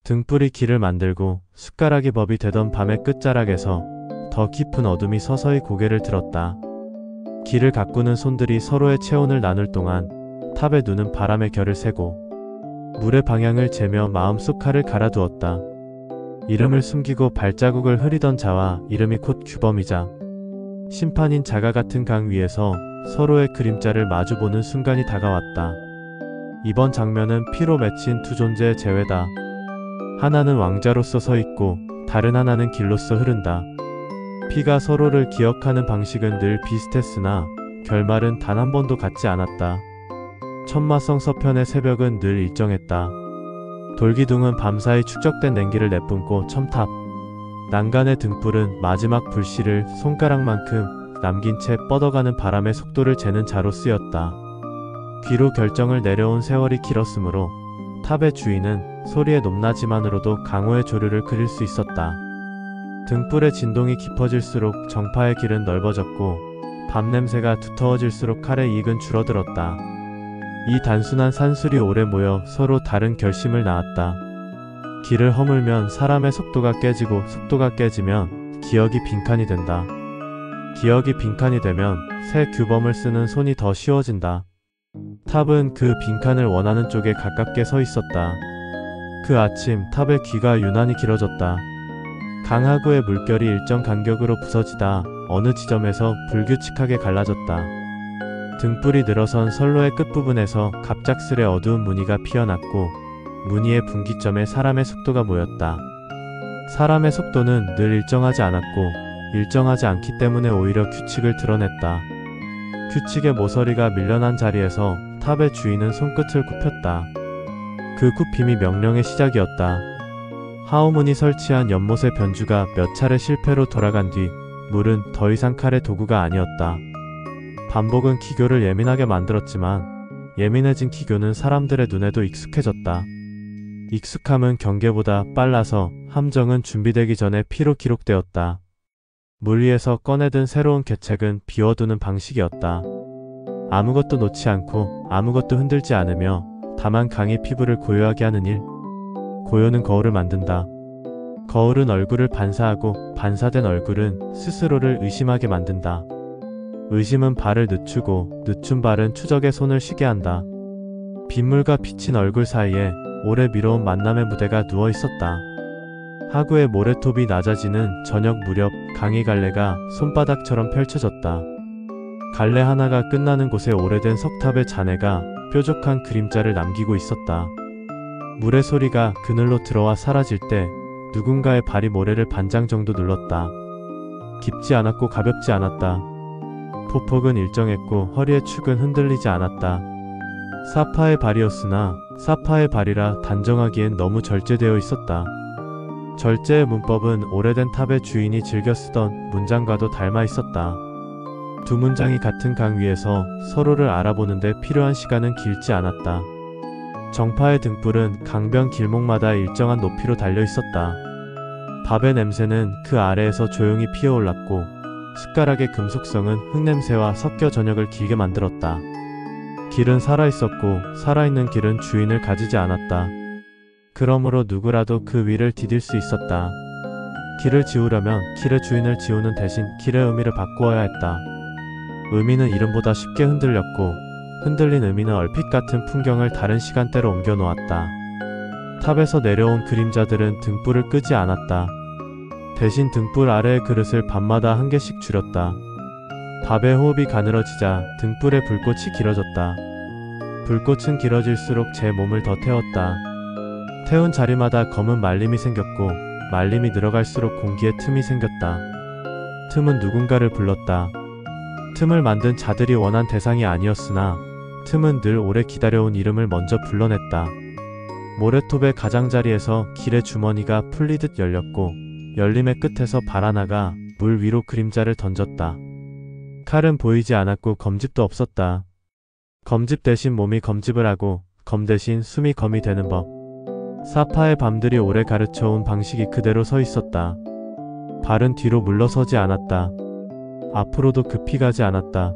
등불이 길을 만들고 숟가락이 법이 되던 밤의 끝자락에서 더 깊은 어둠이 서서히 고개를 들었다. 길을 가꾸는 손들이 서로의 체온을 나눌 동안 탑의 눈은 바람의 결을 세고 물의 방향을 재며 마음속 칼을 갈아두었다. 이름을 숨기고 발자국을 흐리던 자와 이름이 곧 규범이자 심판인 자가 같은 강 위에서 서로의 그림자를 마주보는 순간이 다가왔다. 이번 장면은 피로 맺힌 두 존재의 재회다. 하나는 왕자로서 서 있고 다른 하나는 길로서 흐른다. 피가 서로를 기억하는 방식은 늘 비슷했으나 결말은 단 한 번도 같지 않았다. 천마성 서편의 새벽은 늘 일정했다. 돌기둥은 밤사이 축적된 냉기를 내뿜고 첨탑 난간의 등불은 마지막 불씨를 손가락만큼 남긴 채 뻗어가는 바람의 속도를 재는 자로 쓰였다. 귀로 결정을 내려온 세월이 길었으므로 탑의 주인은 소리의 높낮이만으로도 강호의 조류를 그릴 수 있었다. 등불의 진동이 깊어질수록 정파의 길은 넓어졌고 밤 냄새가 두터워질수록 칼의 이익은 줄어들었다. 이 단순한 산술이 오래 모여 서로 다른 결심을 낳았다. 길을 허물면 사람의 속도가 깨지고 속도가 깨지면 기억이 빈칸이 된다. 기억이 빈칸이 되면 새 규범을 쓰는 손이 더 쉬워진다. 탑은 그 빈칸을 원하는 쪽에 가깝게 서 있었다. 그 아침 탑의 귀가 유난히 길어졌다. 강하구의 물결이 일정 간격으로 부서지다 어느 지점에서 불규칙하게 갈라졌다. 등불이 늘어선 선로의 끝부분에서 갑작스레 어두운 무늬가 피어났고 무늬의 분기점에 사람의 속도가 모였다. 사람의 속도는 늘 일정하지 않았고 일정하지 않기 때문에 오히려 규칙을 드러냈다. 규칙의 모서리가 밀려난 자리에서 탑의 주인은 손끝을 굽혔다. 그 굽힘이 명령의 시작이었다. 하오문이 설치한 연못의 변주가 몇 차례 실패로 돌아간 뒤 물은 더 이상 칼의 도구가 아니었다. 반복은 기교를 예민하게 만들었지만 예민해진 기교는 사람들의 눈에도 익숙해졌다. 익숙함은 경계보다 빨라서 함정은 준비되기 전에 피로 기록되었다. 물 위에서 꺼내든 새로운 계책은 비워두는 방식이었다. 아무것도 놓지 않고 아무것도 흔들지 않으며 다만 강의 피부를 고요하게 하는 일. 고요는 거울을 만든다. 거울은 얼굴을 반사하고 반사된 얼굴은 스스로를 의심하게 만든다. 의심은 발을 늦추고 늦춘 발은 추적의 손을 쉬게 한다. 빗물과 비친 얼굴 사이에 오래 미뤄온 만남의 무대가 누워 있었다. 하구의 모래톱이 낮아지는 저녁 무렵 강의 갈래가 손바닥처럼 펼쳐졌다. 갈래 하나가 끝나는 곳에 오래된 석탑의 잔해가 뾰족한 그림자를 남기고 있었다. 물의 소리가 그늘로 들어와 사라질 때 누군가의 발이 모래를 반장 정도 눌렀다. 깊지 않았고 가볍지 않았다. 폭폭은 일정했고 허리의 축은 흔들리지 않았다. 사파의 발이었으나 사파의 발이라 단정하기엔 너무 절제되어 있었다. 절제의 문법은 오래된 탑의 주인이 즐겨 쓰던 문장과도 닮아 있었다. 두 문장이 같은 강 위에서 서로를 알아보는데 필요한 시간은 길지 않았다. 정파의 등불은 강변 길목마다 일정한 높이로 달려 있었다. 밥의 냄새는 그 아래에서 조용히 피어올랐고 숟가락의 금속성은 흙냄새와 섞여 저녁을 길게 만들었다. 길은 살아있었고 살아있는 길은 주인을 가지지 않았다. 그러므로 누구라도 그 위를 디딜 수 있었다. 길을 지우려면 길의 주인을 지우는 대신 길의 의미를 바꾸어야 했다. 의미는 이름보다 쉽게 흔들렸고 흔들린 의미는 얼핏 같은 풍경을 다른 시간대로 옮겨 놓았다. 탑에서 내려온 그림자들은 등불을 끄지 않았다. 대신 등불 아래의 그릇을 밤마다 한 개씩 줄였다. 밥의 호흡이 가늘어지자 등불의 불꽃이 길어졌다. 불꽃은 길어질수록 제 몸을 더 태웠다. 태운 자리마다 검은 말림이 생겼고 말림이 늘어갈수록 공기에 틈이 생겼다. 틈은 누군가를 불렀다. 틈을 만든 자들이 원한 대상이 아니었으나 틈은 늘 오래 기다려온 이름을 먼저 불러냈다. 모래톱의 가장자리에서 길의 주머니가 풀리듯 열렸고 열림의 끝에서 발 하나가 물 위로 그림자를 던졌다. 칼은 보이지 않았고 검집도 없었다. 검집 대신 몸이 검집을 하고 검 대신 숨이 검이 되는 법. 사파의 밤들이 오래 가르쳐온 방식이 그대로 서 있었다. 발은 뒤로 물러서지 않았다. 앞으로도 급히 가지 않았다.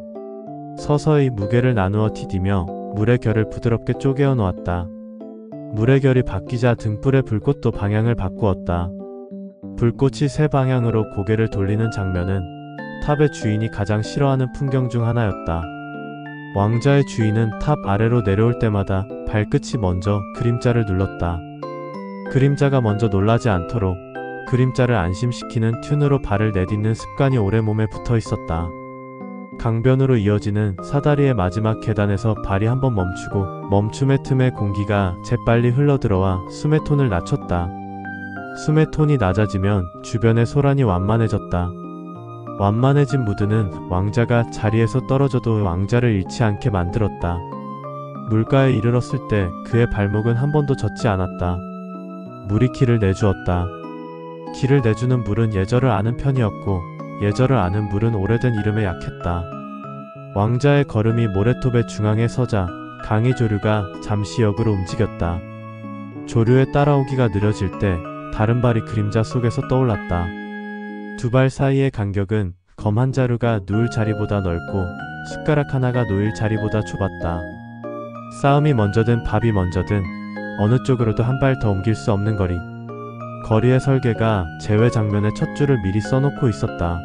서서히 무게를 나누어 디디며 물의 결을 부드럽게 쪼개어 놓았다. 물의 결이 바뀌자 등불의 불꽃도 방향을 바꾸었다. 불꽃이 세 방향으로 고개를 돌리는 장면은 탑의 주인이 가장 싫어하는 풍경 중 하나였다. 왕자의 주인은 탑 아래로 내려올 때마다 발끝이 먼저 그림자를 눌렀다. 그림자가 먼저 놀라지 않도록 그림자를 안심시키는 튠으로 발을 내딛는 습관이 오래 몸에 붙어 있었다. 강변으로 이어지는 사다리의 마지막 계단에서 발이 한번 멈추고 멈춤의 틈에 공기가 재빨리 흘러들어와 숨의 톤을 낮췄다. 숨의 톤이 낮아지면 주변의 소란이 완만해졌다. 완만해진 무드는 왕자가 자리에서 떨어져도 왕자를 잃지 않게 만들었다. 물가에 이르렀을 때 그의 발목은 한 번도 젖지 않았다. 물이 길을 내주었다. 길을 내주는 물은 예절을 아는 편이었고 예절을 아는 물은 오래된 이름에 약했다. 왕자의 걸음이 모래톱의 중앙에 서자 강의 조류가 잠시 역으로 움직였다. 조류에 따라오기가 느려질 때 다른 발이 그림자 속에서 떠올랐다. 두 발 사이의 간격은 검 한 자루가 누울 자리보다 넓고 숟가락 하나가 놓일 자리보다 좁았다. 싸움이 먼저든 밥이 먼저든 어느 쪽으로도 한 발 더 옮길 수 없는 거리. 거리의 설계가 재회 장면의 첫 줄을 미리 써놓고 있었다.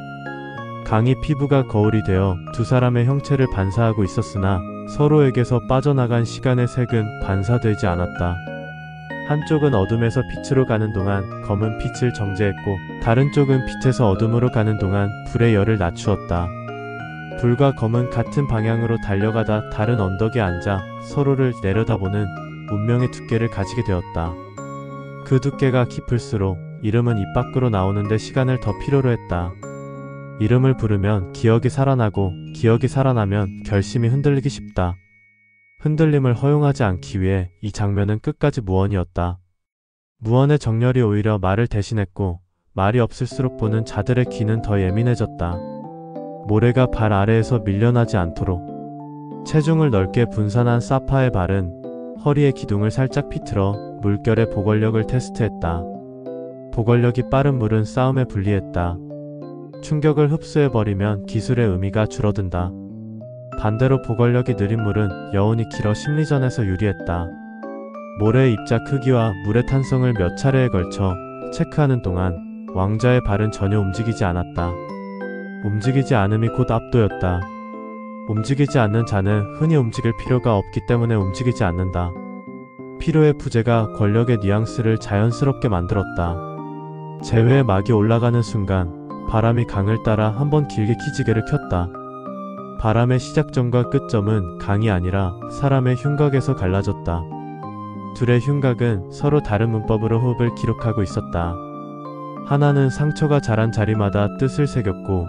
강이 피부가 거울이 되어 두 사람의 형체를 반사하고 있었으나 서로에게서 빠져나간 시간의 색은 반사되지 않았다. 한쪽은 어둠에서 빛으로 가는 동안 검은 빛을 정제했고 다른 쪽은 빛에서 어둠으로 가는 동안 불의 열을 낮추었다. 불과 검은 같은 방향으로 달려가다 다른 언덕에 앉아 서로를 내려다보는 운명의 두께를 가지게 되었다. 그 두께가 깊을수록 이름은 입 밖으로 나오는데 시간을 더 필요로 했다. 이름을 부르면 기억이 살아나고 기억이 살아나면 결심이 흔들리기 쉽다. 흔들림을 허용하지 않기 위해 이 장면은 끝까지 무언이었다. 무언의 정열이 오히려 말을 대신했고 말이 없을수록 보는 자들의 귀는 더 예민해졌다. 모래가 발 아래에서 밀려나지 않도록 체중을 넓게 분산한 사파의 발은 허리의 기둥을 살짝 비틀어 물결의 보걸력을 테스트했다. 보걸력이 빠른 물은 싸움에 불리했다. 충격을 흡수해버리면 기술의 의미가 줄어든다. 반대로 보걸력이 느린 물은 여운이 길어 심리전에서 유리했다. 모래의 입자 크기와 물의 탄성을 몇 차례에 걸쳐 체크하는 동안 왕자의 발은 전혀 움직이지 않았다. 움직이지 않음이 곧 압도였다. 움직이지 않는 자는 흔히 움직일 필요가 없기 때문에 움직이지 않는다. 필요의 부재가 권력의 뉘앙스를 자연스럽게 만들었다. 재회의 막이 올라가는 순간 바람이 강을 따라 한번 길게 기지개를 켰다. 바람의 시작점과 끝점은 강이 아니라 사람의 흉곽에서 갈라졌다. 둘의 흉곽은 서로 다른 문법으로 호흡을 기록하고 있었다. 하나는 상처가 자란 자리마다 뜻을 새겼고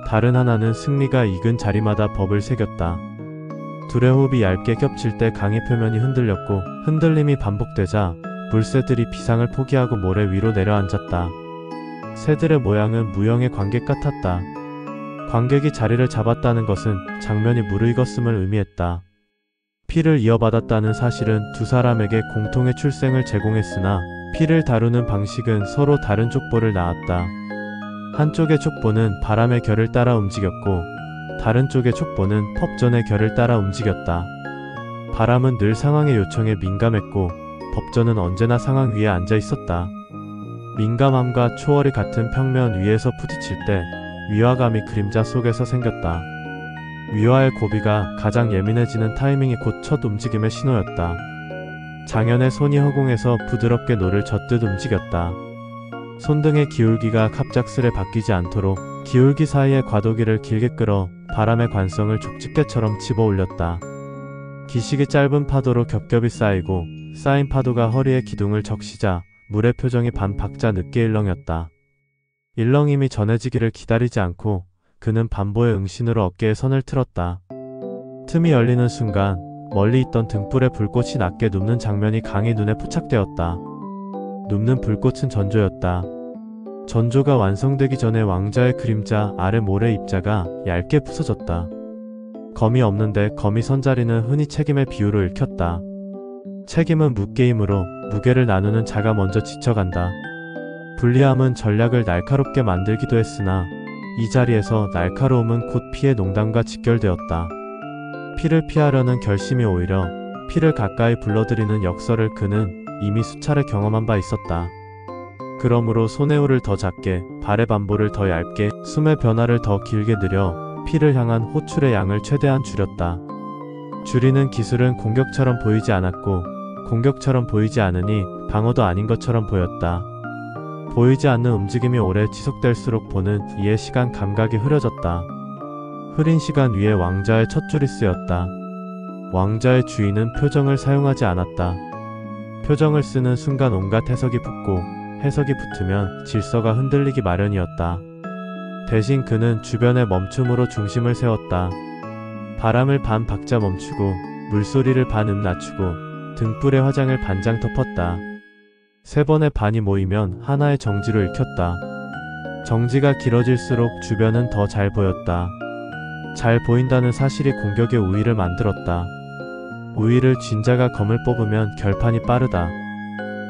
다른 하나는 승리가 익은 자리마다 법을 새겼다. 둘의 호흡이 얇게 겹칠 때 강의 표면이 흔들렸고 흔들림이 반복되자 물새들이 비상을 포기하고 모래 위로 내려앉았다. 새들의 모양은 무형의 관객 같았다. 관객이 자리를 잡았다는 것은 장면이 무르익었음을 의미했다. 피를 이어받았다는 사실은 두 사람에게 공통의 출생을 제공했으나 피를 다루는 방식은 서로 다른 족보를 낳았다. 한쪽의 족보는 바람의 결을 따라 움직였고 다른 쪽의 족보는 법전의 결을 따라 움직였다. 바람은 늘 상황의 요청에 민감했고 법전은 언제나 상황 위에 앉아 있었다. 민감함과 초월이 같은 평면 위에서 부딪힐 때 위화감이 그림자 속에서 생겼다. 위화의 고비가 가장 예민해지는 타이밍이 곧 첫 움직임의 신호였다. 장현의 손이 허공에서 부드럽게 노를 젓듯 움직였다. 손등의 기울기가 갑작스레 바뀌지 않도록 기울기 사이의 과도기를 길게 끌어 바람의 관성을 족집게처럼 집어 올렸다. 기식이 짧은 파도로 겹겹이 쌓이고 쌓인 파도가 허리의 기둥을 적시자 물의 표정이 반 박자 늦게 일렁였다. 일렁임이 전해지기를 기다리지 않고 그는 반보의 응신으로 어깨에 선을 틀었다. 틈이 열리는 순간 멀리 있던 등불의 불꽃이 낮게 눕는 장면이 강의 눈에 포착되었다. 눕는 불꽃은 전조였다. 전조가 완성되기 전에 왕자의 그림자 아래 모래 입자가 얇게 부서졌다. 검이 없는데 검이 선 자리는 흔히 책임의 비유로 읽혔다. 책임은 무게임으로 무게를 나누는 자가 먼저 지쳐간다. 불리함은 전략을 날카롭게 만들기도 했으나 이 자리에서 날카로움은 곧 피의 농담과 직결되었다. 피를 피하려는 결심이 오히려 피를 가까이 불러들이는 역설을 그는 이미 수차례 경험한 바 있었다. 그러므로 손에울을 더 작게, 발의 반보를 더 얇게, 숨의 변화를 더 길게 느려 피를 향한 호출의 양을 최대한 줄였다. 줄이는 기술은 공격처럼 보이지 않았고 공격처럼 보이지 않으니 방어도 아닌 것처럼 보였다. 보이지 않는 움직임이 오래 지속될수록 보는 이의 시간 감각이 흐려졌다. 흐린 시간 위에 왕자의 첫 줄이 쓰였다. 왕자의 주인은 표정을 사용하지 않았다. 표정을 쓰는 순간 온갖 해석이 붙고 해석이 붙으면 질서가 흔들리기 마련이었다. 대신 그는 주변의 멈춤으로 중심을 세웠다. 바람을 반 박자 멈추고 물소리를 반 낮추고 등불의 화장을 반장 덮었다. 3번의 반이 모이면 하나의 정지로 읽혔다. 정지가 길어질수록 주변은 더 잘 보였다. 잘 보인다는 사실이 공격의 우위를 만들었다. 우위를 쥔 자가 검을 뽑으면 결판이 빠르다.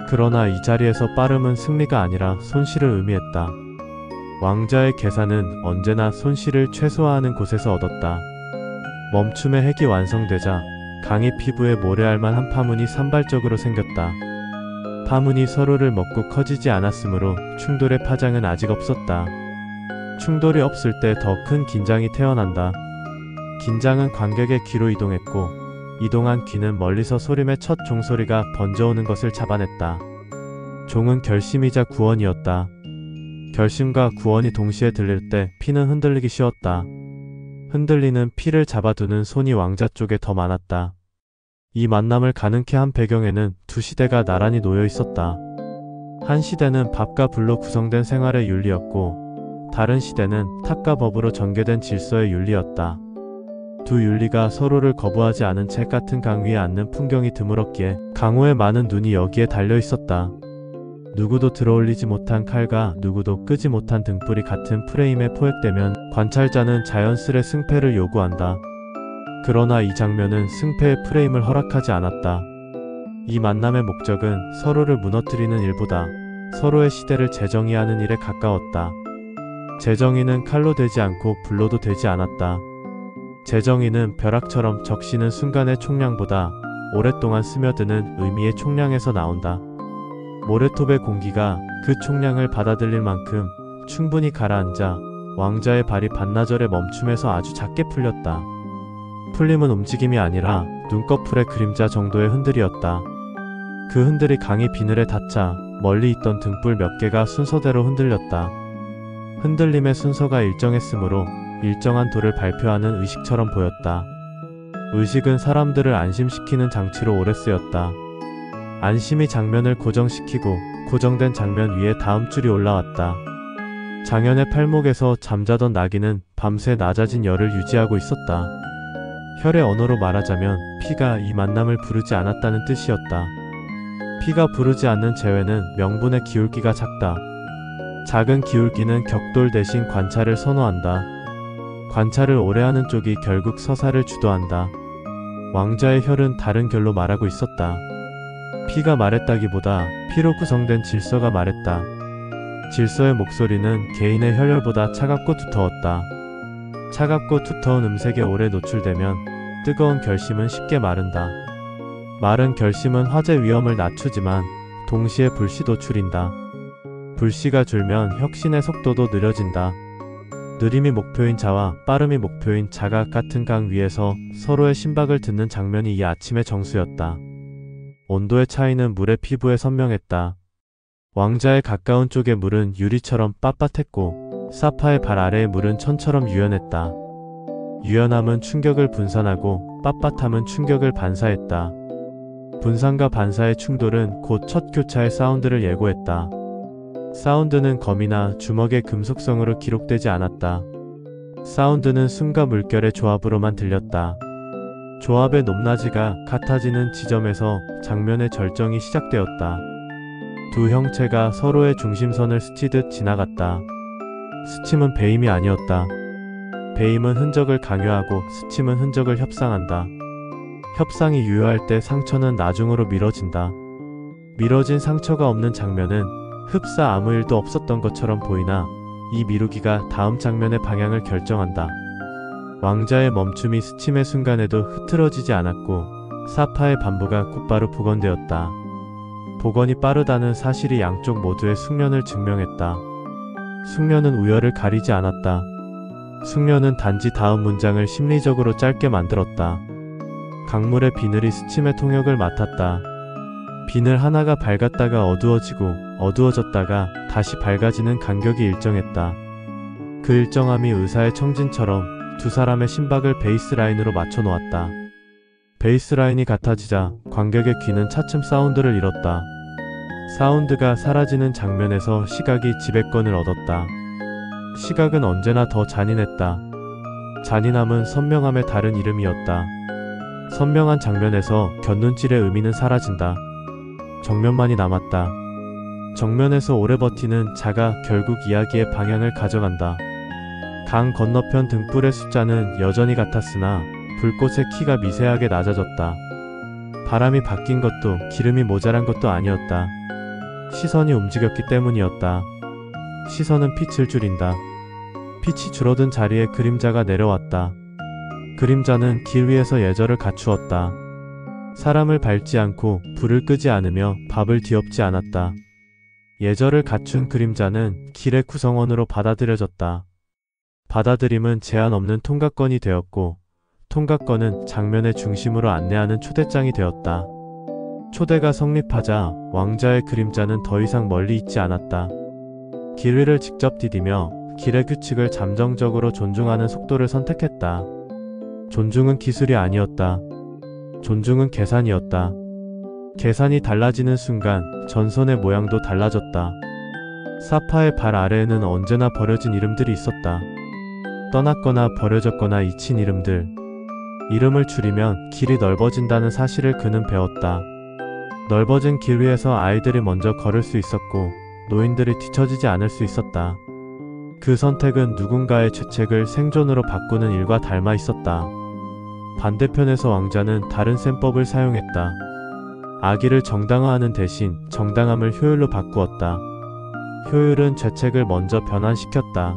그러나 이 자리에서 빠름은 승리가 아니라 손실을 의미했다. 왕자의 계산은 언제나 손실을 최소화하는 곳에서 얻었다. 멈춤의 핵이 완성되자 강희 피부에 모래알만 한 파문이 산발적으로 생겼다. 파문이 서로를 먹고 커지지 않았으므로 충돌의 파장은 아직 없었다. 충돌이 없을 때 더 큰 긴장이 태어난다. 긴장은 관객의 귀로 이동했고 이동한 귀는 멀리서 소림의 첫 종소리가 번져오는 것을 잡아냈다. 종은 결심이자 구원이었다. 결심과 구원이 동시에 들릴 때 피는 흔들리기 쉬웠다. 흔들리는 피를 잡아두는 손이 왕자 쪽에 더 많았다. 이 만남을 가능케 한 배경에는 두 시대가 나란히 놓여 있었다. 한 시대는 밥과 불로 구성된 생활의 윤리였고 다른 시대는 탑과 법으로 전개된 질서의 윤리였다. 두 윤리가 서로를 거부하지 않은 책 같은 강 위에 앉는 풍경이 드물었기에 강호의 많은 눈이 여기에 달려 있었다. 누구도 들어올리지 못한 칼과 누구도 끄지 못한 등불이 같은 프레임에 포획되면 관찰자는 자연스레 승패를 요구한다. 그러나 이 장면은 승패의 프레임을 허락하지 않았다. 이 만남의 목적은 서로를 무너뜨리는 일보다 서로의 시대를 재정의하는 일에 가까웠다. 재정의는 칼로 되지 않고 불로도 되지 않았다. 재정의는 벼락처럼 적시는 순간의 총량보다 오랫동안 스며드는 의미의 총량에서 나온다. 모래톱의 공기가 그 총량을 받아들일 만큼 충분히 가라앉아 왕자의 발이 반나절의 멈춤에서 아주 작게 풀렸다. 풀림은 움직임이 아니라 눈꺼풀의 그림자 정도의 흔들이었다. 그 흔들이 강이 비늘에 닿자 멀리 있던 등불 몇 개가 순서대로 흔들렸다. 흔들림의 순서가 일정했으므로 일정한 도를 발표하는 의식처럼 보였다. 의식은 사람들을 안심시키는 장치로 오래 쓰였다. 안심이 장면을 고정시키고 고정된 장면 위에 다음 줄이 올라왔다. 장현의 팔목에서 잠자던 나귀는 밤새 낮아진 열을 유지하고 있었다. 혈의 언어로 말하자면 피가 이 만남을 부르지 않았다는 뜻이었다. 피가 부르지 않는 재회는 명분의 기울기가 작다. 작은 기울기는 격돌 대신 관찰을 선호한다. 관찰을 오래 하는 쪽이 결국 서사를 주도한다. 왕자의 혈은 다른 결로 말하고 있었다. 피가 말했다기보다 피로 구성된 질서가 말했다. 질서의 목소리는 개인의 혈열보다 차갑고 두터웠다. 차갑고 두터운 음색에 오래 노출되면 뜨거운 결심은 쉽게 마른다. 마른 결심은 화재 위험을 낮추지만 동시에 불씨도 줄인다. 불씨가 줄면 혁신의 속도도 느려진다. 느림이 목표인 자와 빠름이 목표인 자가 같은 강 위에서 서로의 심박을 듣는 장면이 이 아침의 정수였다. 온도의 차이는 물의 피부에 선명했다. 왕자의 가까운 쪽의 물은 유리처럼 빳빳했고 사파의 발 아래의 물은 천처럼 유연했다. 유연함은 충격을 분산하고 빳빳함은 충격을 반사했다. 분산과 반사의 충돌은 곧 첫 교차의 사운드를 예고했다. 사운드는 검이나 주먹의 금속성으로 기록되지 않았다. 사운드는 숨과 물결의 조합으로만 들렸다. 조합의 높낮이가 같아지는 지점에서 장면의 절정이 시작되었다. 두 형체가 서로의 중심선을 스치듯 지나갔다. 스침은 배임이 아니었다. 배임은 흔적을 강요하고 스침은 흔적을 협상한다. 협상이 유효할 때 상처는 나중으로 미뤄진다. 미뤄진 상처가 없는 장면은 흡사 아무 일도 없었던 것처럼 보이나 이 미루기가 다음 장면의 방향을 결정한다. 왕자의 멈춤이 스침의 순간에도 흐트러지지 않았고 사파의 반부가 곧바로 복원되었다. 복원이 빠르다는 사실이 양쪽 모두의 숙련을 증명했다. 숙련은 우열을 가리지 않았다. 숙련은 단지 다음 문장을 심리적으로 짧게 만들었다. 강물의 비늘이 스침의 통역을 맡았다. 비늘 하나가 밝았다가 어두워지고 어두워졌다가 다시 밝아지는 간격이 일정했다. 그 일정함이 의사의 청진처럼 두 사람의 심박을 베이스라인으로 맞춰 놓았다. 베이스라인이 같아지자 관객의 귀는 차츰 사운드를 잃었다. 사운드가 사라지는 장면에서 시각이 지배권을 얻었다. 시각은 언제나 더 잔인했다. 잔인함은 선명함의 다른 이름이었다. 선명한 장면에서 곁눈질의 의미는 사라진다. 정면만이 남았다. 정면에서 오래 버티는 자가 결국 이야기의 방향을 가져간다. 강 건너편 등불의 숫자는 여전히 같았으나 불꽃의 키가 미세하게 낮아졌다. 바람이 바뀐 것도 기름이 모자란 것도 아니었다. 시선이 움직였기 때문이었다. 시선은 빛을 줄인다. 빛이 줄어든 자리에 그림자가 내려왔다. 그림자는 길 위에서 예절을 갖추었다. 사람을 밟지 않고 불을 끄지 않으며 밥을 뒤엎지 않았다. 예절을 갖춘 그림자는 길의 구성원으로 받아들여졌다. 받아들임은 제한 없는 통각권이 되었고 통각권은 장면의 중심으로 안내하는 초대장이 되었다. 초대가 성립하자 왕자의 그림자는 더 이상 멀리 있지 않았다. 길 위를 직접 디디며 길의 규칙을 잠정적으로 존중하는 속도를 선택했다. 존중은 기술이 아니었다. 존중은 계산이었다. 계산이 달라지는 순간 전선의 모양도 달라졌다. 사파의 발 아래에는 언제나 버려진 이름들이 있었다. 떠났거나 버려졌거나 잊힌 이름들. 이름을 줄이면 길이 넓어진다는 사실을 그는 배웠다. 넓어진 길 위에서 아이들이 먼저 걸을 수 있었고 노인들이 뒤처지지 않을 수 있었다. 그 선택은 누군가의 죄책을 생존으로 바꾸는 일과 닮아 있었다. 반대편에서 왕자는 다른 셈법을 사용했다. 악의를 정당화하는 대신 정당함을 효율로 바꾸었다. 효율은 죄책을 먼저 변환시켰다.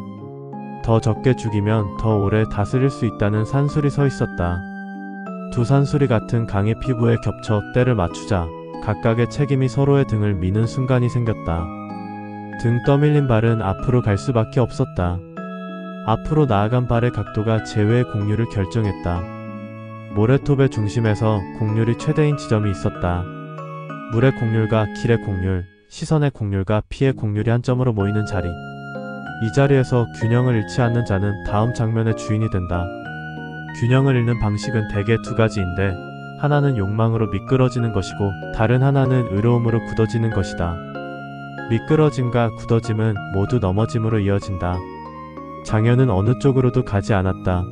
더 적게 죽이면 더 오래 다스릴 수 있다는 산술이 서 있었다. 두 산술이 같은 강의 피부에 겹쳐 때를 맞추자 각각의 책임이 서로의 등을 미는 순간이 생겼다. 등 떠밀린 발은 앞으로 갈 수밖에 없었다. 앞으로 나아간 발의 각도가 제외의 곡률을 결정했다. 모래톱의 중심에서 곡률이 최대인 지점이 있었다. 물의 곡률과 길의 곡률, 시선의 곡률과 피의 곡률이 한 점으로 모이는 자리. 이 자리에서 균형을 잃지 않는 자는 다음 장면의 주인이 된다. 균형을 잃는 방식은 대개 두 가지인데 하나는 욕망으로 미끄러지는 것이고 다른 하나는 의로움으로 굳어지는 것이다. 미끄러짐과 굳어짐은 모두 넘어짐으로 이어진다. 장현은 어느 쪽으로도 가지 않았다.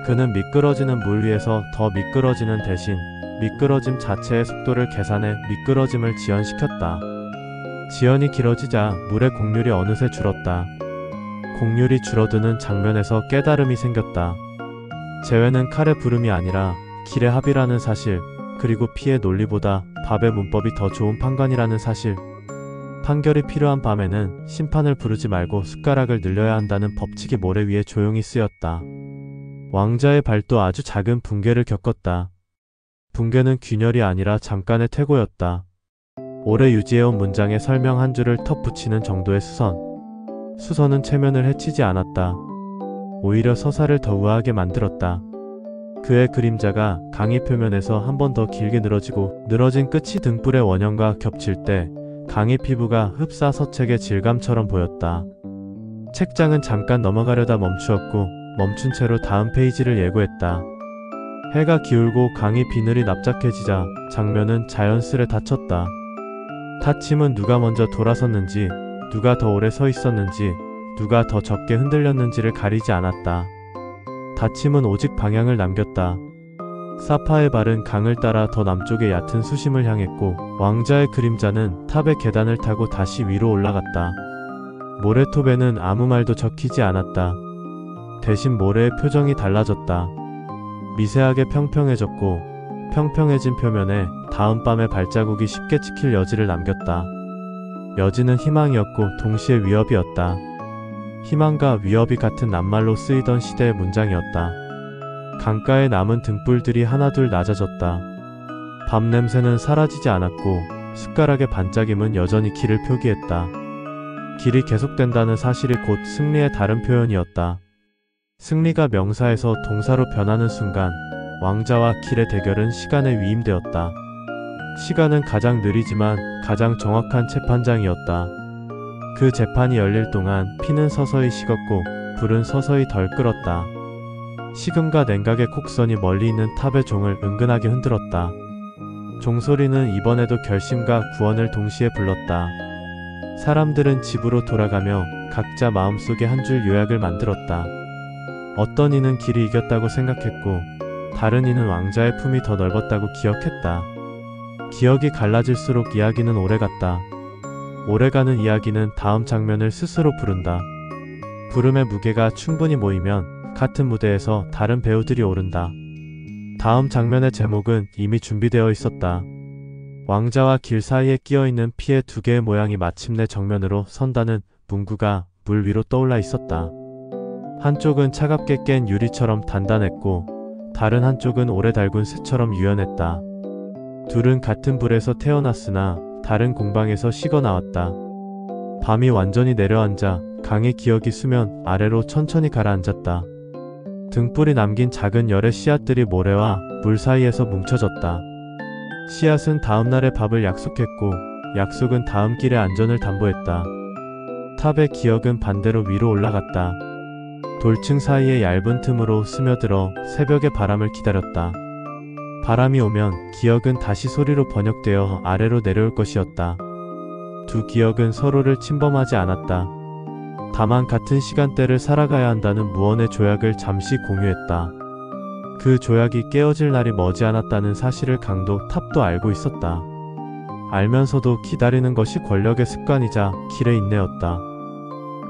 그는 미끄러지는 물 위에서 더 미끄러지는 대신 미끄러짐 자체의 속도를 계산해 미끄러짐을 지연시켰다. 지연이 길어지자 물의 곡률이 어느새 줄었다. 곡률이 줄어드는 장면에서 깨달음이 생겼다. 재회는 칼의 부름이 아니라 길의 합이라는 사실, 그리고 피의 논리보다 밥의 문법이 더 좋은 판관이라는 사실. 판결이 필요한 밤에는 심판을 부르지 말고 숟가락을 늘려야 한다는 법칙이 모래 위에 조용히 쓰였다. 왕자의 발도 아주 작은 붕괴를 겪었다. 붕괴는 균열이 아니라 잠깐의 퇴고였다. 오래 유지해온 문장의 설명 한 줄을 턱 붙이는 정도의 수선. 수선은 체면을 해치지 않았다. 오히려 서사를 더 우아하게 만들었다. 그의 그림자가 강의 표면에서 한 번 더 길게 늘어지고 늘어진 끝이 등불의 원형과 겹칠 때 강의 피부가 흡사 서책의 질감처럼 보였다. 책장은 잠깐 넘어가려다 멈추었고 멈춘 채로 다음 페이지를 예고했다. 해가 기울고 강의 비늘이 납작해지자 장면은 자연스레 닫혔다. 닫힘은 누가 먼저 돌아섰는지, 누가 더 오래 서 있었는지, 누가 더 적게 흔들렸는지를 가리지 않았다. 닫힘은 오직 방향을 남겼다. 사파의 발은 강을 따라 더 남쪽의 얕은 수심을 향했고 왕자의 그림자는 탑의 계단을 타고 다시 위로 올라갔다. 모래톱에는 아무 말도 적히지 않았다. 대신 모래의 표정이 달라졌다. 미세하게 평평해졌고 평평해진 표면에 다음 밤의 발자국이 쉽게 찍힐 여지를 남겼다. 여지는 희망이었고 동시에 위협이었다. 희망과 위협이 같은 낱말로 쓰이던 시대의 문장이었다. 강가에 남은 등불들이 하나둘 낮아졌다. 밥 냄새는 사라지지 않았고 숟가락의 반짝임은 여전히 길을 표기했다. 길이 계속된다는 사실이 곧 승리의 다른 표현이었다. 승리가 명사에서 동사로 변하는 순간 왕자와 길의 대결은 시간에 위임되었다. 시간은 가장 느리지만 가장 정확한 재판장이었다. 그 재판이 열릴 동안 피는 서서히 식었고 불은 서서히 덜 끓었다. 식음과 냉각의 곡선이 멀리 있는 탑의 종을 은근하게 흔들었다. 종소리는 이번에도 결심과 구원을 동시에 불렀다. 사람들은 집으로 돌아가며 각자 마음속에 한 줄 요약을 만들었다. 어떤 이는 길이 이겼다고 생각했고 다른 이는 왕자의 품이 더 넓었다고 기억했다. 기억이 갈라질수록 이야기는 오래갔다. 오래가는 이야기는 다음 장면을 스스로 부른다. 부름의 무게가 충분히 모이면 같은 무대에서 다른 배우들이 오른다. 다음 장면의 제목은 이미 준비되어 있었다. 왕자와 길 사이에 끼어있는 피의 두 개의 모양이 마침내 정면으로 선다는 문구가 물 위로 떠올라 있었다. 한쪽은 차갑게 깬 유리처럼 단단했고 다른 한쪽은 오래 달군 쇠처럼 유연했다. 둘은 같은 불에서 태어났으나 다른 공방에서 식어 나왔다. 밤이 완전히 내려앉아 강의 기억이 수면 아래로 천천히 가라앉았다. 등불이 남긴 작은 열의 씨앗들이 모래와 물 사이에서 뭉쳐졌다. 씨앗은 다음날의 밥을 약속했고 약속은 다음 길의 안전을 담보했다. 탑의 기억은 반대로 위로 올라갔다. 돌층 사이의 얇은 틈으로 스며들어 새벽의 바람을 기다렸다. 바람이 오면 기억은 다시 소리로 번역되어 아래로 내려올 것이었다. 두 기억은 서로를 침범하지 않았다. 다만 같은 시간대를 살아가야 한다는 무언의 조약을 잠시 공유했다. 그 조약이 깨어질 날이 머지않았다는 사실을 강도 탑도 알고 있었다. 알면서도 기다리는 것이 권력의 습관이자 길의 인내였다.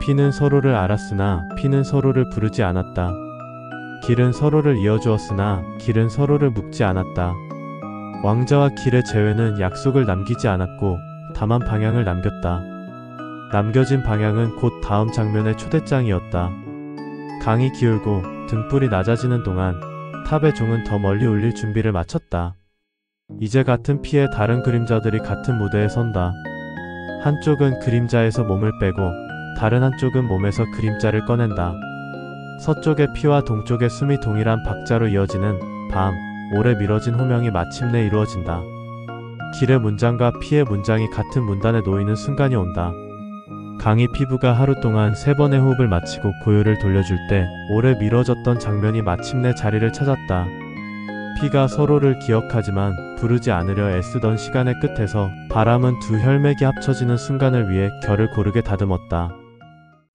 피는 서로를 알았으나 피는 서로를 부르지 않았다. 길은 서로를 이어주었으나 길은 서로를 묶지 않았다. 왕자와 길의 재회는 약속을 남기지 않았고 다만 방향을 남겼다. 남겨진 방향은 곧 다음 장면의 초대장이었다. 강이 기울고 등불이 낮아지는 동안 탑의 종은 더 멀리 울릴 준비를 마쳤다. 이제 같은 피의 다른 그림자들이 같은 무대에 선다. 한쪽은 그림자에서 몸을 빼고 다른 한쪽은 몸에서 그림자를 꺼낸다. 서쪽의 피와 동쪽의 숨이 동일한 박자로 이어지는 밤, 오래 미뤄진 호명이 마침내 이루어진다. 길의 문장과 피의 문장이 같은 문단에 놓이는 순간이 온다. 강의 피부가 하루 동안 3번의 호흡을 마치고 고요를 돌려줄 때 오래 미뤄졌던 장면이 마침내 자리를 찾았다. 피가 서로를 기억하지만 부르지 않으려 애쓰던 시간의 끝에서 바람은 두 혈맥이 합쳐지는 순간을 위해 결을 고르게 다듬었다.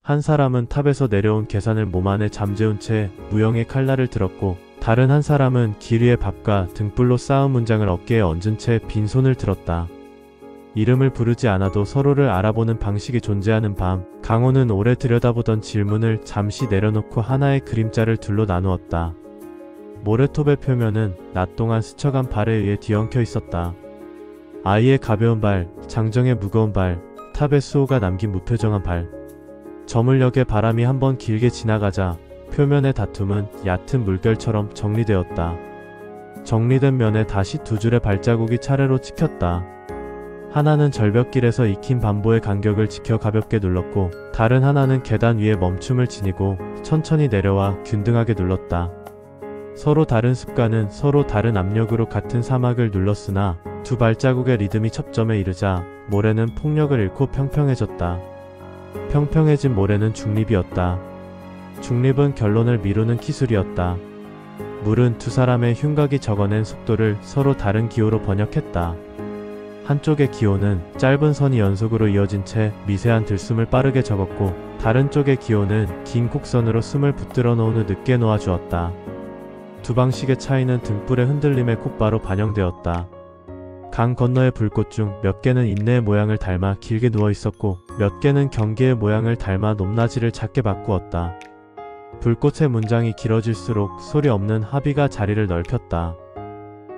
한 사람은 탑에서 내려온 계산을 몸 안에 잠재운 채 무용의 칼날을 들었고 다른 한 사람은 길 위의 밥과 등불로 쌓은 문장을 어깨에 얹은 채 빈손을 들었다. 이름을 부르지 않아도 서로를 알아보는 방식이 존재하는 밤, 강호는 오래 들여다보던 질문을 잠시 내려놓고 하나의 그림자를 둘로 나누었다. 모래톱의 표면은 낮 동안 스쳐간 발에 의해 뒤엉켜 있었다. 아이의 가벼운 발, 장정의 무거운 발, 탑의 수호가 남긴 무표정한 발. 저물녘의 바람이 한번 길게 지나가자 표면의 다툼은 얕은 물결처럼 정리되었다. 정리된 면에 다시 두 줄의 발자국이 차례로 찍혔다. 하나는 절벽길에서 익힌 반보의 간격을 지켜 가볍게 눌렀고 다른 하나는 계단 위에 멈춤을 지니고 천천히 내려와 균등하게 눌렀다. 서로 다른 습관은 서로 다른 압력으로 같은 사막을 눌렀으나 두 발자국의 리듬이 첩점에 이르자 모래는 폭력을 잃고 평평해졌다. 평평해진 모래는 중립이었다. 중립은 결론을 미루는 기술이었다. 물은 두 사람의 흉곽이 적어낸 속도를 서로 다른 기호로 번역했다. 한쪽의 기호는 짧은 선이 연속으로 이어진 채 미세한 들숨을 빠르게 적었고 다른 쪽의 기호는 긴 곡선으로 숨을 붙들어 놓은 후 늦게 놓아주었다. 두 방식의 차이는 등불의 흔들림에 곧바로 반영되었다. 강 건너의 불꽃 중 몇 개는 인내의 모양을 닮아 길게 누워 있었고 몇 개는 경계의 모양을 닮아 높낮이를 작게 바꾸었다. 불꽃의 문장이 길어질수록 소리 없는 합의가 자리를 넓혔다.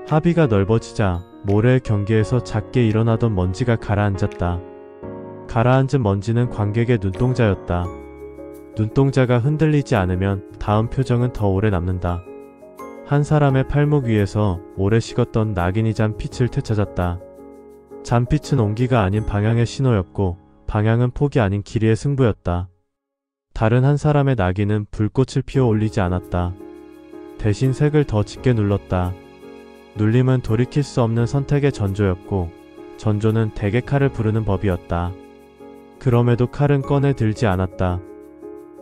합의가 넓어지자 모래의 경계에서 작게 일어나던 먼지가 가라앉았다. 가라앉은 먼지는 관객의 눈동자였다. 눈동자가 흔들리지 않으면 다음 표정은 더 오래 남는다. 한 사람의 팔목 위에서 오래 식었던 낙인이 잔빛을 되찾았다. 잔빛은 온기가 아닌 방향의 신호였고 방향은 폭이 아닌 길이의 승부였다. 다른 한 사람의 낙인은 불꽃을 피워 올리지 않았다. 대신 색을 더 짙게 눌렀다. 눌림은 돌이킬 수 없는 선택의 전조였고 전조는 대개 칼을 부르는 법이었다. 그럼에도 칼은 꺼내 들지 않았다.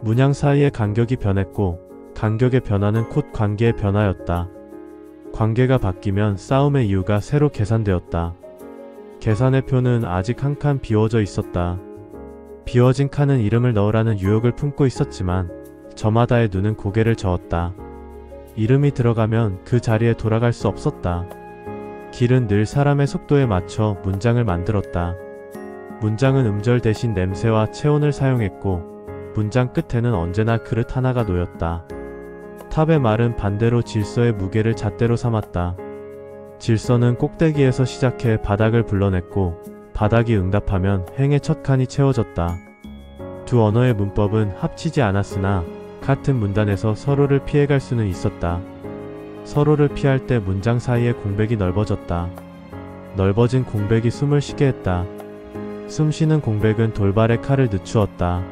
문양 사이의 간격이 변했고 간격의 변화는 곧 관계의 변화였다. 관계가 바뀌면 싸움의 이유가 새로 계산되었다. 계산의 표는 아직 한 칸 비워져 있었다. 비워진 칸은 이름을 넣으라는 유혹을 품고 있었지만 저마다의 눈은 고개를 저었다. 이름이 들어가면 그 자리에 돌아갈 수 없었다. 길은 늘 사람의 속도에 맞춰 문장을 만들었다. 문장은 음절 대신 냄새와 체온을 사용했고 문장 끝에는 언제나 그릇 하나가 놓였다. 탑의 말은 반대로 질서의 무게를 잣대로 삼았다. 질서는 꼭대기에서 시작해 바닥을 불러냈고 바닥이 응답하면 행의 첫 칸이 채워졌다. 두 언어의 문법은 합치지 않았으나 같은 문단에서 서로를 피해갈 수는 있었다. 서로를 피할 때 문장 사이의 공백이 넓어졌다. 넓어진 공백이 숨을 쉬게 했다. 숨 쉬는 공백은 돌발의 칼을 늦추었다.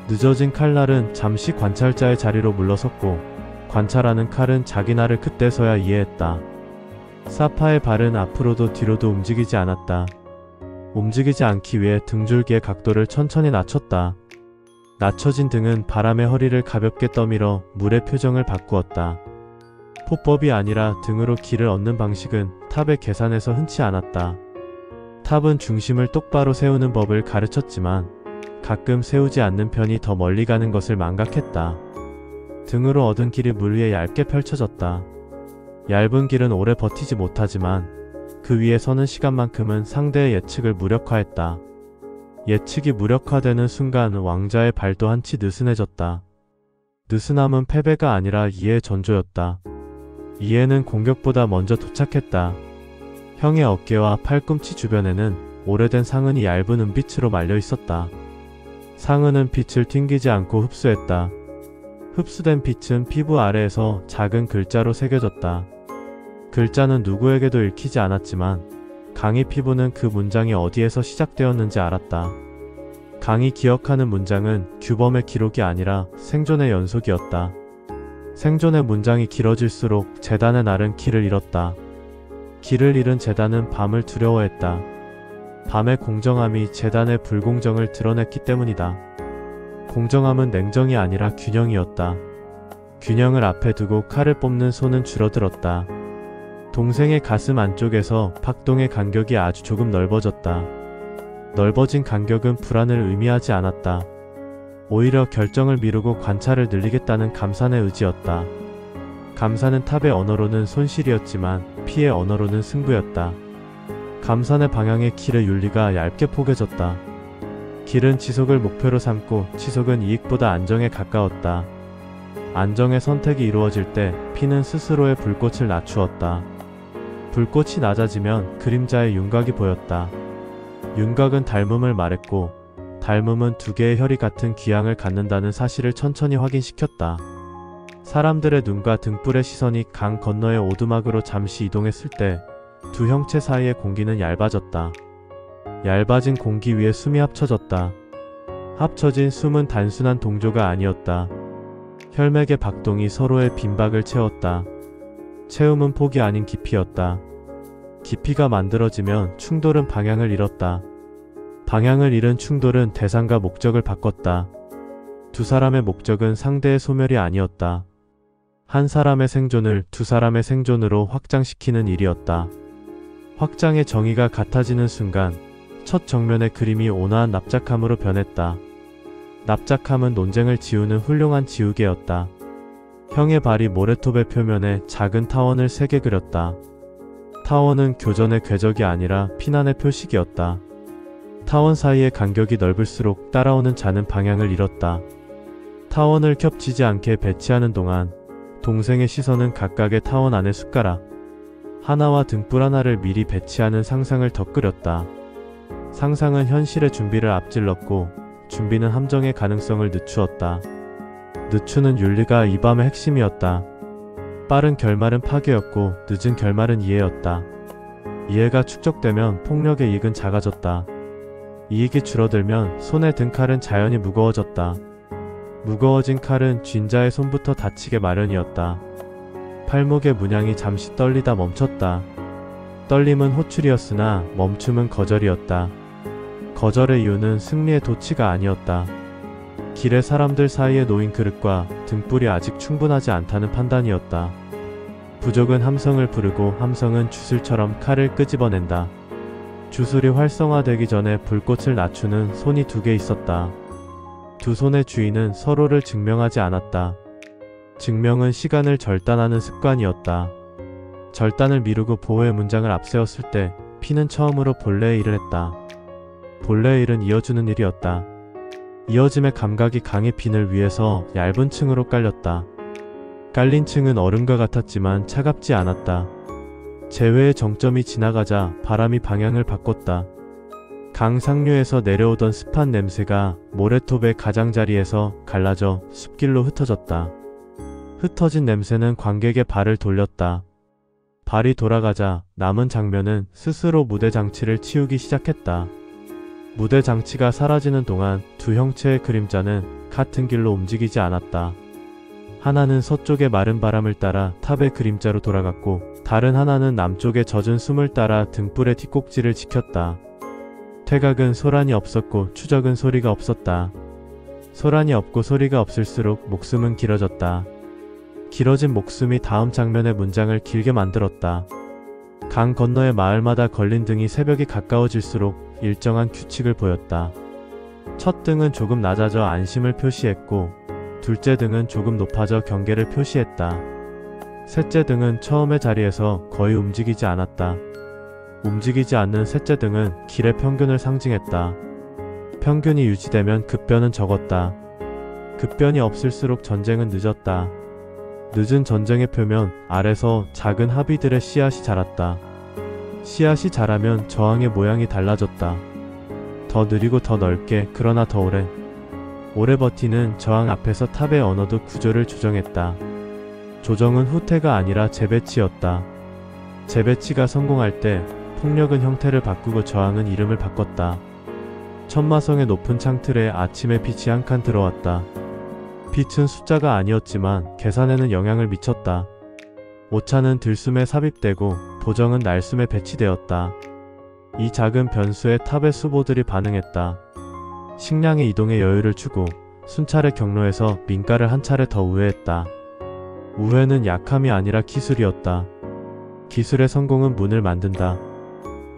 늦어진 칼날은 잠시 관찰자의 자리로 물러섰고 관찰하는 칼은 자기 날을 그때서야 이해했다. 사파의 발은 앞으로도 뒤로도 움직이지 않았다. 움직이지 않기 위해 등줄기의 각도를 천천히 낮췄다. 낮춰진 등은 바람의 허리를 가볍게 떠밀어 물의 표정을 바꾸었다. 포법이 아니라 등으로 길을 얻는 방식은 탑의 계산에서 흔치 않았다. 탑은 중심을 똑바로 세우는 법을 가르쳤지만 가끔 세우지 않는 편이 더 멀리 가는 것을 망각했다. 등으로 얻은 길이 물 위에 얇게 펼쳐졌다. 얇은 길은 오래 버티지 못하지만 그 위에 서는 시간만큼은 상대의 예측을 무력화했다. 예측이 무력화되는 순간 왕자의 발도 한치 느슨해졌다. 느슨함은 패배가 아니라 이해의 전조였다. 이해는 공격보다 먼저 도착했다. 형의 어깨와 팔꿈치 주변에는 오래된 상흔이 얇은 은빛으로 말려 있었다. 상흔은 빛을 튕기지 않고 흡수했다. 흡수된 빛은 피부 아래에서 작은 글자로 새겨졌다. 글자는 누구에게도 읽히지 않았지만 강희 피부는 그 문장이 어디에서 시작되었는지 알았다. 강희 기억하는 문장은 규범의 기록이 아니라 생존의 연속이었다. 생존의 문장이 길어질수록 재단의 날은 길을 잃었다. 길을 잃은 재단은 밤을 두려워했다. 밤의 공정함이 재단의 불공정을 드러냈기 때문이다. 공정함은 냉정이 아니라 균형이었다. 균형을 앞에 두고 칼을 뽑는 손은 줄어들었다. 동생의 가슴 안쪽에서 박동의 간격이 아주 조금 넓어졌다. 넓어진 간격은 불안을 의미하지 않았다. 오히려 결정을 미루고 관찰을 늘리겠다는 감산의 의지였다. 감산은 탑의 언어로는 손실이었지만 피의 언어로는 승부였다. 감산의 방향의 길의 윤리가 얇게 포개졌다. 길은 지속을 목표로 삼고 지속은 이익보다 안정에 가까웠다. 안정의 선택이 이루어질 때 피는 스스로의 불꽃을 낮추었다. 불꽃이 낮아지면 그림자의 윤곽이 보였다. 윤곽은 닮음을 말했고 닮음은 두 개의 혈이 같은 귀향을 갖는다는 사실을 천천히 확인시켰다. 사람들의 눈과 등불의 시선이 강 건너의 오두막으로 잠시 이동했을 때 두 형체 사이의 공기는 얇아졌다. 얇아진 공기 위에 숨이 합쳐졌다. 합쳐진 숨은 단순한 동조가 아니었다. 혈맥의 박동이 서로의 빈박을 채웠다. 채움은 폭이 아닌 깊이였다. 깊이가 만들어지면 충돌은 방향을 잃었다. 방향을 잃은 충돌은 대상과 목적을 바꿨다. 두 사람의 목적은 상대의 소멸이 아니었다. 한 사람의 생존을 두 사람의 생존으로 확장시키는 일이었다. 확장의 정의가 같아지는 순간 첫 정면의 그림이 온화한 납작함으로 변했다. 납작함은 논쟁을 지우는 훌륭한 지우개였다. 형의 발이 모래톱의 표면에 작은 타원을 3개 그렸다. 타원은 교전의 궤적이 아니라 피난의 표식이었다. 타원 사이의 간격이 넓을수록 따라오는 자는 방향을 잃었다. 타원을 겹치지 않게 배치하는 동안 동생의 시선은 각각의 타원 안의 숟가락 하나와 등불 하나를 미리 배치하는 상상을 덧그렸다. 상상은 현실의 준비를 앞질렀고 준비는 함정의 가능성을 늦추었다. 늦추는 윤리가 이 밤의 핵심이었다. 빠른 결말은 파괴였고 늦은 결말은 이해였다. 이해가 축적되면 폭력의 이익은 작아졌다. 이익이 줄어들면 손에 든 칼은 자연히 무거워졌다. 무거워진 칼은 쥔자의 손부터 다치게 마련이었다. 팔목의 문양이 잠시 떨리다 멈췄다. 떨림은 호출이었으나 멈춤은 거절이었다. 거절의 이유는 승리의 도치가 아니었다. 길의 사람들 사이에 놓인 그릇과 등불이 아직 충분하지 않다는 판단이었다. 부족은 함성을 부르고 함성은 주술처럼 칼을 끄집어낸다. 주술이 활성화되기 전에 불꽃을 낮추는 손이 2개 있었다. 두 손의 주인은 서로를 증명하지 않았다. 증명은 시간을 절단하는 습관이었다. 절단을 미루고 보호의 문장을 앞세웠을 때 피는 처음으로 본래의 일을 했다. 본래의 일은 이어주는 일이었다. 이어짐의 감각이 강의 빈을 위해서 얇은 층으로 깔렸다. 깔린 층은 얼음과 같았지만 차갑지 않았다. 재회의 정점이 지나가자 바람이 방향을 바꿨다. 강 상류에서 내려오던 습한 냄새가 모래톱의 가장자리에서 갈라져 숲길로 흩어졌다. 흩어진 냄새는 관객의 발을 돌렸다. 발이 돌아가자 남은 장면은 스스로 무대 장치를 치우기 시작했다. 무대 장치가 사라지는 동안 두 형체의 그림자는 같은 길로 움직이지 않았다. 하나는 서쪽의 마른 바람을 따라 탑의 그림자로 돌아갔고 다른 하나는 남쪽의 젖은 숨을 따라 등불의 뒷꼭지를 지켰다. 퇴각은 소란이 없었고 추적은 소리가 없었다. 소란이 없고 소리가 없을수록 목숨은 길어졌다. 길어진 목숨이 다음 장면의 문장을 길게 만들었다. 강 건너의 마을마다 걸린 등이 새벽이 가까워질수록 일정한 규칙을 보였다. 첫 등은 조금 낮아져 안심을 표시했고 둘째 등은 조금 높아져 경계를 표시했다. 셋째 등은 처음의 자리에서 거의 움직이지 않았다. 움직이지 않는 셋째 등은 길의 평균을 상징했다. 평균이 유지되면 급변은 적었다. 급변이 없을수록 전쟁은 늦었다. 늦은 전쟁의 표면 아래서 작은 합의들의 씨앗이 자랐다. 씨앗이 자라면 저항의 모양이 달라졌다. 더 느리고 더 넓게, 그러나 더 오래. 오래 버티는 저항 앞에서 탑의 언어도 구조를 조정했다. 조정은 후퇴가 아니라 재배치였다. 재배치가 성공할 때 폭력은 형태를 바꾸고 저항은 이름을 바꿨다. 천마성의 높은 창틀에 아침의 빛이 한 칸 들어왔다. 빛은 숫자가 아니었지만 계산에는 영향을 미쳤다. 오차는 들숨에 삽입되고 보정은 날숨에 배치되었다. 이 작은 변수에 탑의 수보들이 반응했다. 식량의 이동에 여유를 주고 순찰의 경로에서 민가를 한 차례 더 우회했다. 우회는 약함이 아니라 기술이었다. 기술의 성공은 문을 만든다.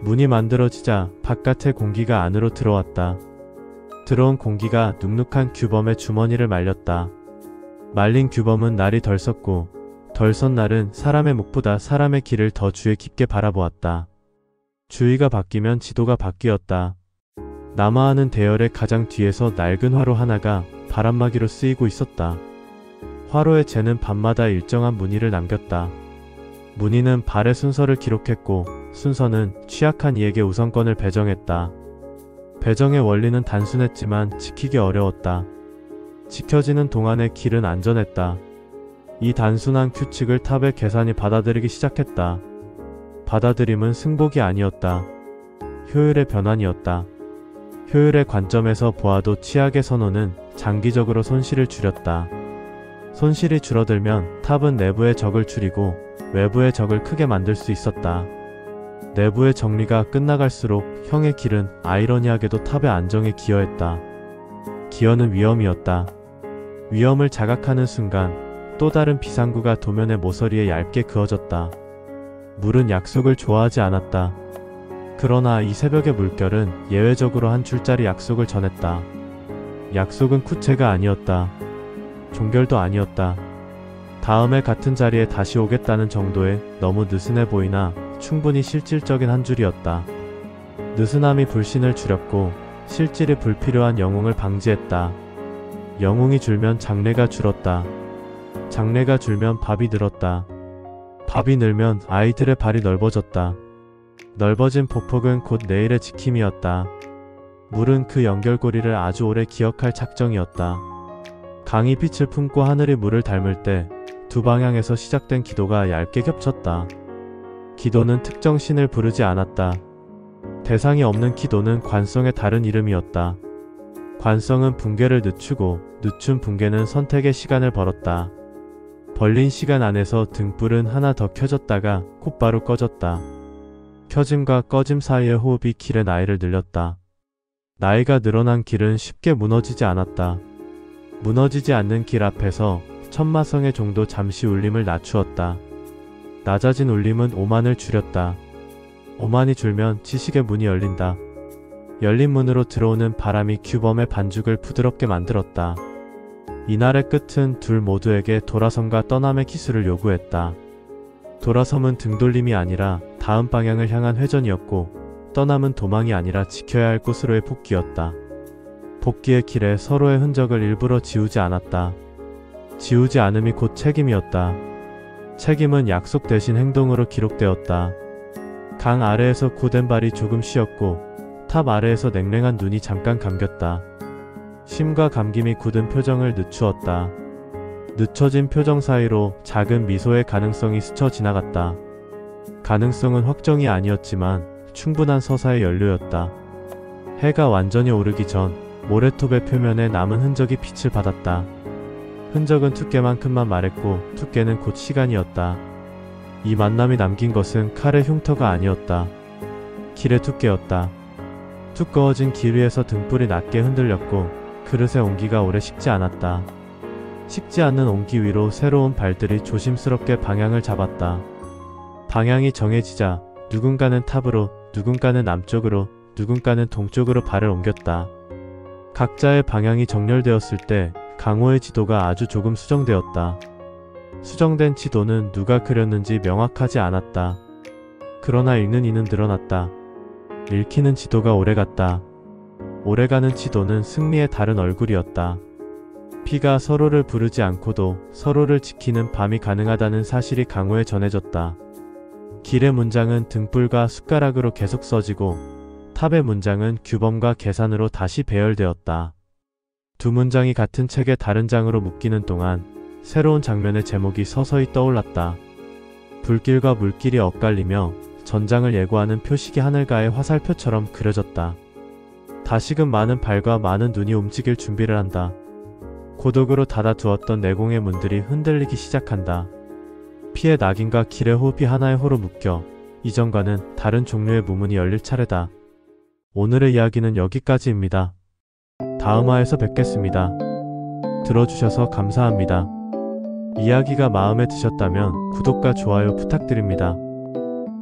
문이 만들어지자 바깥의 공기가 안으로 들어왔다. 들어온 공기가 눅눅한 규범의 주머니를 말렸다. 말린 규범은 날이 덜 섰고 덜 선 날은 사람의 목보다 사람의 길을 더 주의 깊게 바라보았다. 주의가 바뀌면 지도가 바뀌었다. 남하하는 대열의 가장 뒤에서 낡은 화로 하나가 바람막이로 쓰이고 있었다. 화로의 재는 밤마다 일정한 무늬를 남겼다. 무늬는 발의 순서를 기록했고 순서는 취약한 이에게 우선권을 배정했다. 배정의 원리는 단순했지만 지키기 어려웠다. 지켜지는 동안의 길은 안전했다. 이 단순한 규칙을 탑의 계산이 받아들이기 시작했다. 받아들임은 승복이 아니었다. 효율의 변환이었다. 효율의 관점에서 보아도 취약의 선호는 장기적으로 손실을 줄였다. 손실이 줄어들면 탑은 내부의 적을 줄이고 외부의 적을 크게 만들 수 있었다. 내부의 정리가 끝나갈수록 형의 길은 아이러니하게도 탑의 안정에 기여했다. 기여는 위험이었다. 위험을 자각하는 순간 또 다른 비상구가 도면의 모서리에 얇게 그어졌다. 물은 약속을 좋아하지 않았다. 그러나 이 새벽의 물결은 예외적으로 한 줄짜리 약속을 전했다. 약속은 쿠체가 아니었다. 종결도 아니었다. 다음에 같은 자리에 다시 오겠다는 정도에 너무 느슨해 보이나 충분히 실질적인 한 줄이었다. 느슨함이 불신을 줄였고 실질이 불필요한 영웅을 방지했다. 영웅이 줄면 장래가 줄었다. 장래가 줄면 밥이 늘었다. 밥이 늘면 아이들의 발이 넓어졌다. 넓어진 보폭은 곧 내일의 지킴이었다. 물은 그 연결고리를 아주 오래 기억할 작정이었다. 강이 빛을 품고 하늘이 물을 닮을 때 두 방향에서 시작된 기도가 얇게 겹쳤다. 기도는 특정 신을 부르지 않았다. 대상이 없는 기도는 관성의 다른 이름이었다. 관성은 붕괴를 늦추고 늦춘 붕괴는 선택의 시간을 벌었다. 벌린 시간 안에서 등불은 하나 더 켜졌다가 곧바로 꺼졌다. 켜짐과 꺼짐 사이의 호흡이 길의 나이를 늘렸다. 나이가 늘어난 길은 쉽게 무너지지 않았다. 무너지지 않는 길 앞에서 천마성의 종도 잠시 울림을 낮추었다. 낮아진 울림은 오만을 줄였다. 오만이 줄면 지식의 문이 열린다. 열린 문으로 들어오는 바람이 규범의 반죽을 부드럽게 만들었다. 이날의 끝은 둘 모두에게 돌아섬과 떠남의 기술을 요구했다. 돌아섬은 등돌림이 아니라 다음 방향을 향한 회전이었고, 떠남은 도망이 아니라 지켜야 할 곳으로의 복귀였다. 복귀의 길에 서로의 흔적을 일부러 지우지 않았다. 지우지 않음이 곧 책임이었다. 책임은 약속 대신 행동으로 기록되었다. 강 아래에서 고된 발이 조금 쉬었고 탑 아래에서 냉랭한 눈이 잠깐 감겼다. 심과 감김이 굳은 표정을 늦추었다. 늦춰진 표정 사이로 작은 미소의 가능성이 스쳐 지나갔다. 가능성은 확정이 아니었지만 충분한 서사의 연료였다. 해가 완전히 오르기 전 모래톱의 표면에 남은 흔적이 빛을 받았다. 흔적은 두께만큼만 말했고 두께는 곧 시간이었다. 이 만남이 남긴 것은 칼의 흉터가 아니었다. 길의 두께였다. 두꺼워진 길 위에서 등불이 낮게 흔들렸고 그릇의 온기가 오래 식지 않았다. 식지 않는 온기 위로 새로운 발들이 조심스럽게 방향을 잡았다. 방향이 정해지자 누군가는 탑으로, 누군가는 남쪽으로, 누군가는 동쪽으로 발을 옮겼다. 각자의 방향이 정렬되었을 때 강호의 지도가 아주 조금 수정되었다. 수정된 지도는 누가 그렸는지 명확하지 않았다. 그러나 읽는 이는 늘어났다. 읽히는 지도가 오래갔다. 오래가는 지도는 승리의 다른 얼굴이었다. 피가 서로를 부르지 않고도 서로를 지키는 밤이 가능하다는 사실이 강호에 전해졌다. 길의 문장은 등불과 숟가락으로 계속 써지고 탑의 문장은 규범과 계산으로 다시 배열되었다. 두 문장이 같은 책의 다른 장으로 묶이는 동안 새로운 장면의 제목이 서서히 떠올랐다. 불길과 물길이 엇갈리며 전장을 예고하는 표식이 하늘가의 화살표처럼 그려졌다. 다시금 많은 발과 많은 눈이 움직일 준비를 한다. 고독으로 닫아두었던 내공의 문들이 흔들리기 시작한다. 피의 낙인과 길의 호흡이 하나의 호로 묶여 이전과는 다른 종류의 무문이 열릴 차례다. 오늘의 이야기는 여기까지입니다. 다음 화에서 뵙겠습니다. 들어주셔서 감사합니다. 이야기가 마음에 드셨다면 구독과 좋아요 부탁드립니다.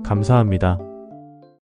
감사합니다.